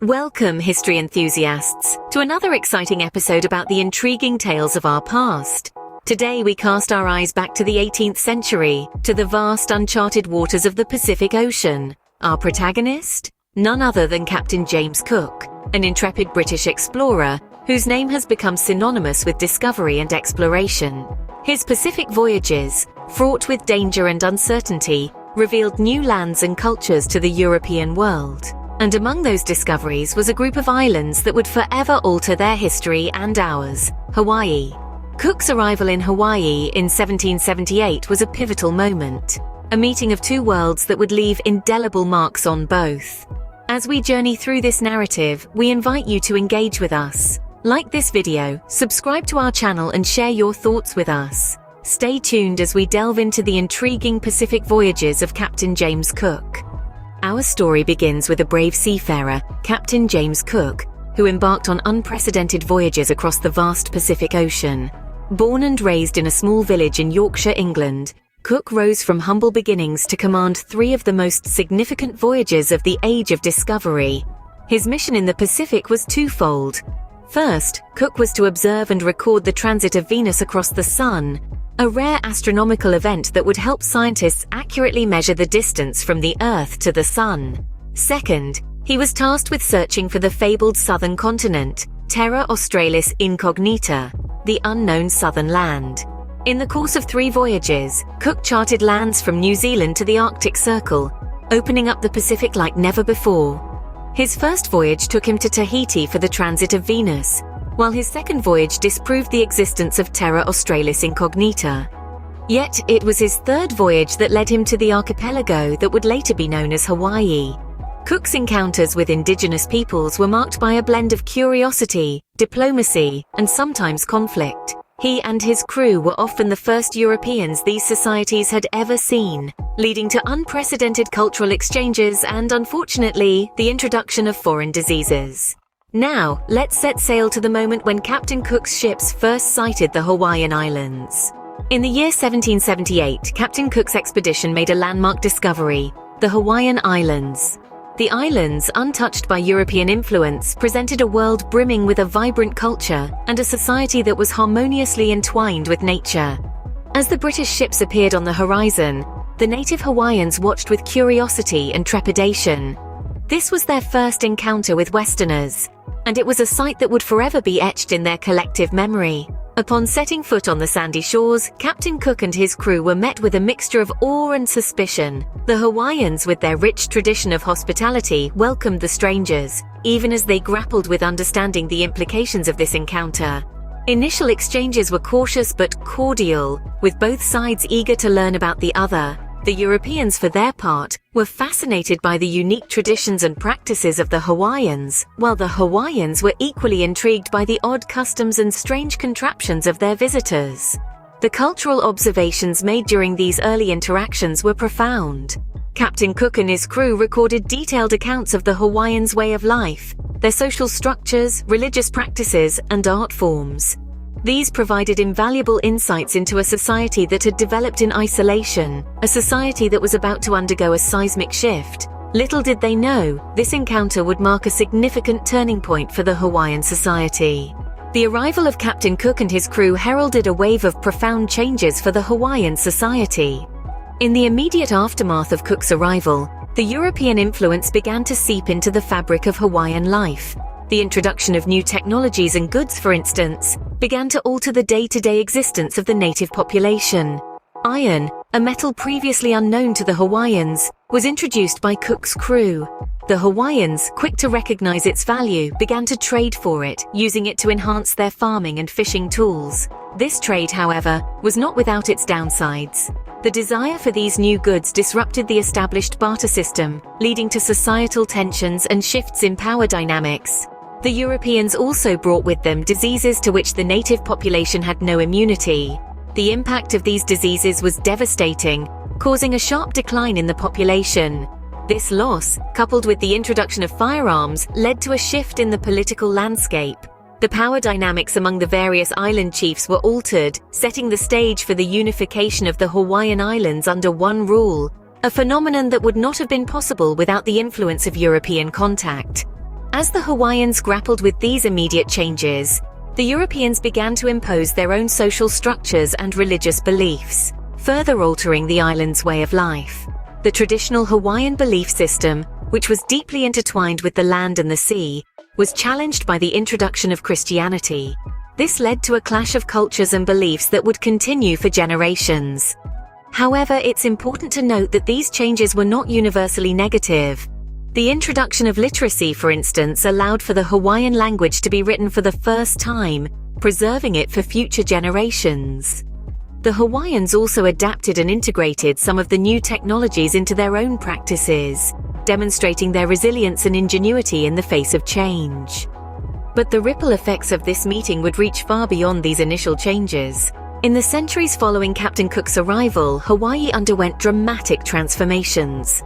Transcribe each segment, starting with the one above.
Welcome, history enthusiasts, to another exciting episode about the intriguing tales of our past. Today we cast our eyes back to the 18th century, to the vast uncharted waters of the Pacific Ocean. Our protagonist? None other than Captain James Cook, an intrepid British explorer whose name has become synonymous with discovery and exploration. His Pacific voyages, fraught with danger and uncertainty, revealed new lands and cultures to the European world. And among those discoveries was a group of islands that would forever alter their history and ours, Hawaii. Cook's arrival in Hawaii in 1778 was a pivotal moment, a meeting of two worlds that would leave indelible marks on both. As we journey through this narrative, we invite you to engage with us. Like this video, subscribe to our channel and share your thoughts with us. Stay tuned as we delve into the intriguing Pacific voyages of Captain James Cook. Our story begins with a brave seafarer, Captain James Cook, who embarked on unprecedented voyages across the vast Pacific Ocean. Born and raised in a small village in Yorkshire, England, Cook rose from humble beginnings to command three of the most significant voyages of the Age of Discovery. His mission in the Pacific was twofold. First, Cook was to observe and record the transit of Venus across the Sun, a rare astronomical event that would help scientists accurately measure the distance from the Earth to the Sun. Second, he was tasked with searching for the fabled southern continent, Terra Australis Incognita, the unknown southern land. In the course of 3 voyages, Cook charted lands from New Zealand to the Arctic Circle, opening up the Pacific like never before. His first voyage took him to Tahiti for the transit of Venus, while his second voyage disproved the existence of Terra Australis Incognita. Yet it was his third voyage that led him to the archipelago that would later be known as Hawaii. Cook's encounters with indigenous peoples were marked by a blend of curiosity, diplomacy, and sometimes conflict. He and his crew were often the first Europeans these societies had ever seen, leading to unprecedented cultural exchanges and, unfortunately, the introduction of foreign diseases. Now, let's set sail to the moment when Captain Cook's ships first sighted the Hawaiian Islands. In the year 1778, Captain Cook's expedition made a landmark discovery, the Hawaiian Islands. The islands, untouched by European influence, presented a world brimming with a vibrant culture and a society that was harmoniously entwined with nature. As the British ships appeared on the horizon, the native Hawaiians watched with curiosity and trepidation. This was their first encounter with Westerners, and it was a sight that would forever be etched in their collective memory. Upon setting foot on the sandy shores, Captain Cook and his crew were met with a mixture of awe and suspicion. The Hawaiians, with their rich tradition of hospitality, welcomed the strangers, even as they grappled with understanding the implications of this encounter. Initial exchanges were cautious but cordial, with both sides eager to learn about the other. The Europeans, for their part, were fascinated by the unique traditions and practices of the Hawaiians, while the Hawaiians were equally intrigued by the odd customs and strange contraptions of their visitors. The cultural observations made during these early interactions were profound. Captain Cook and his crew recorded detailed accounts of the Hawaiians' way of life, their social structures, religious practices, and art forms. These provided invaluable insights into a society that had developed in isolation, a society that was about to undergo a seismic shift. Little did they know, this encounter would mark a significant turning point for the Hawaiian society. The arrival of Captain Cook and his crew heralded a wave of profound changes for the Hawaiian society. In the immediate aftermath of Cook's arrival, the European influence began to seep into the fabric of Hawaiian life. The introduction of new technologies and goods, for instance, began to alter the day-to-day existence of the native population. Iron, a metal previously unknown to the Hawaiians, was introduced by Cook's crew. The Hawaiians, quick to recognize its value, began to trade for it, using it to enhance their farming and fishing tools. This trade, however, was not without its downsides. The desire for these new goods disrupted the established barter system, leading to societal tensions and shifts in power dynamics. The Europeans also brought with them diseases to which the native population had no immunity. The impact of these diseases was devastating, causing a sharp decline in the population. This loss, coupled with the introduction of firearms, led to a shift in the political landscape. The power dynamics among the various island chiefs were altered, setting the stage for the unification of the Hawaiian Islands under one rule, a phenomenon that would not have been possible without the influence of European contact. As the Hawaiians grappled with these immediate changes, the Europeans began to impose their own social structures and religious beliefs, further altering the island's way of life. The traditional Hawaiian belief system, which was deeply intertwined with the land and the sea, was challenged by the introduction of Christianity. This led to a clash of cultures and beliefs that would continue for generations. However, it's important to note that these changes were not universally negative. The introduction of literacy, for instance, allowed for the Hawaiian language to be written for the first time, preserving it for future generations. The Hawaiians also adapted and integrated some of the new technologies into their own practices, demonstrating their resilience and ingenuity in the face of change. But the ripple effects of this meeting would reach far beyond these initial changes. In the centuries following Captain Cook's arrival, Hawaii underwent dramatic transformations.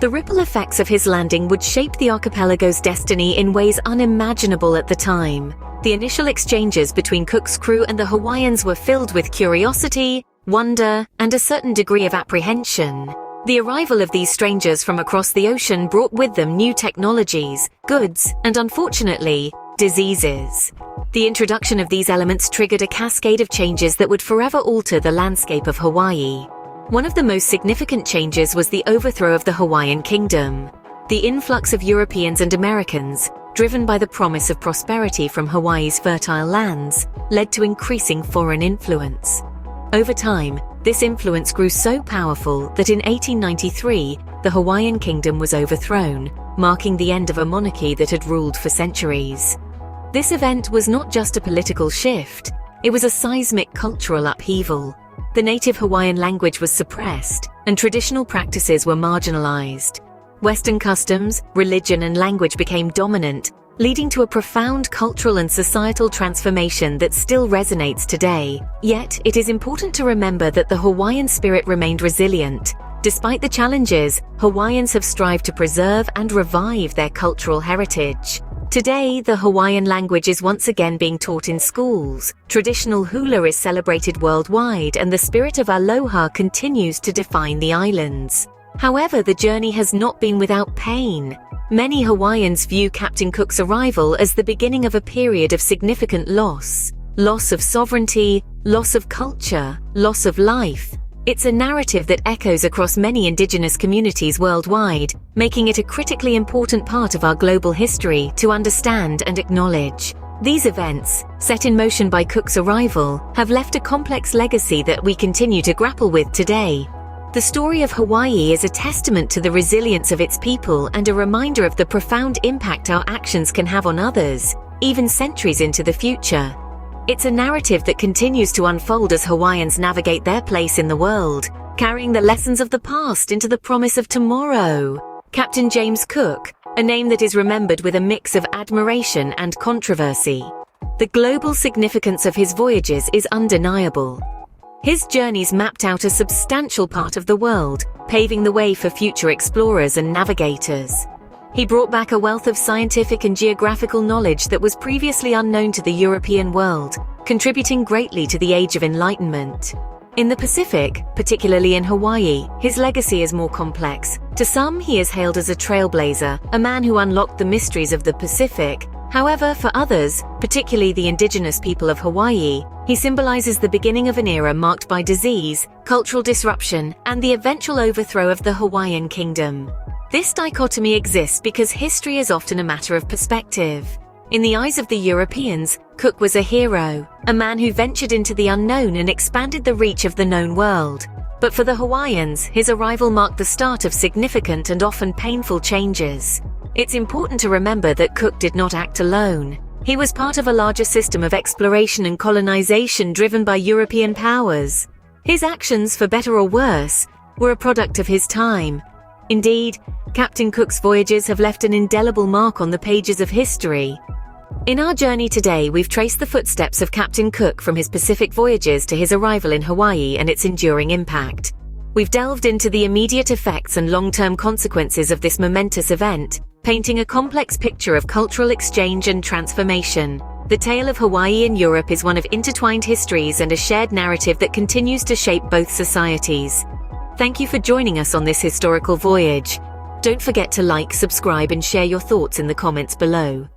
The ripple effects of his landing would shape the archipelago's destiny in ways unimaginable at the time. The initial exchanges between Cook's crew and the Hawaiians were filled with curiosity, wonder, and a certain degree of apprehension. The arrival of these strangers from across the ocean brought with them new technologies, goods, and unfortunately, diseases. The introduction of these elements triggered a cascade of changes that would forever alter the landscape of Hawaii. One of the most significant changes was the overthrow of the Hawaiian kingdom. The influx of Europeans and Americans, driven by the promise of prosperity from Hawaii's fertile lands, led to increasing foreign influence. Over time, this influence grew so powerful that in 1893, the Hawaiian kingdom was overthrown, marking the end of a monarchy that had ruled for centuries. This event was not just a political shift, it was a seismic cultural upheaval. The native Hawaiian language was suppressed, and traditional practices were marginalized. Western customs, religion, and language became dominant, leading to a profound cultural and societal transformation that still resonates today. Yet, it is important to remember that the Hawaiian spirit remained resilient. Despite the challenges, Hawaiians have strived to preserve and revive their cultural heritage. Today, the Hawaiian language is once again being taught in schools. Traditional hula is celebrated worldwide, and the spirit of aloha continues to define the islands. However, the journey has not been without pain. Many Hawaiians view Captain Cook's arrival as the beginning of a period of significant loss. Loss of sovereignty, loss of culture, loss of life. It's a narrative that echoes across many indigenous communities worldwide, making it a critically important part of our global history to understand and acknowledge. These events, set in motion by Cook's arrival, have left a complex legacy that we continue to grapple with today. The story of Hawaii is a testament to the resilience of its people and a reminder of the profound impact our actions can have on others, even centuries into the future. It's a narrative that continues to unfold as Hawaiians navigate their place in the world, carrying the lessons of the past into the promise of tomorrow. Captain James Cook, a name that is remembered with a mix of admiration and controversy. The global significance of his voyages is undeniable. His journeys mapped out a substantial part of the world, paving the way for future explorers and navigators. He brought back a wealth of scientific and geographical knowledge that was previously unknown to the European world, contributing greatly to the Age of Enlightenment. In the Pacific, particularly in Hawaii, his legacy is more complex. To some, he is hailed as a trailblazer, a man who unlocked the mysteries of the Pacific. However, for others, particularly the indigenous people of Hawaii, he symbolizes the beginning of an era marked by disease, cultural disruption, and the eventual overthrow of the Hawaiian kingdom. This dichotomy exists because history is often a matter of perspective. In the eyes of the Europeans, Cook was a hero, a man who ventured into the unknown and expanded the reach of the known world. But for the Hawaiians, his arrival marked the start of significant and often painful changes. It's important to remember that Cook did not act alone. He was part of a larger system of exploration and colonization driven by European powers. His actions, for better or worse, were a product of his time. Indeed, Captain Cook's voyages have left an indelible mark on the pages of history. In our journey today, we've traced the footsteps of Captain Cook from his Pacific voyages to his arrival in Hawaii and its enduring impact. We've delved into the immediate effects and long-term consequences of this momentous event, painting a complex picture of cultural exchange and transformation. The tale of Hawaii and Europe is one of intertwined histories and a shared narrative that continues to shape both societies. Thank you for joining us on this historical voyage. Don't forget to like, subscribe, and share your thoughts in the comments below.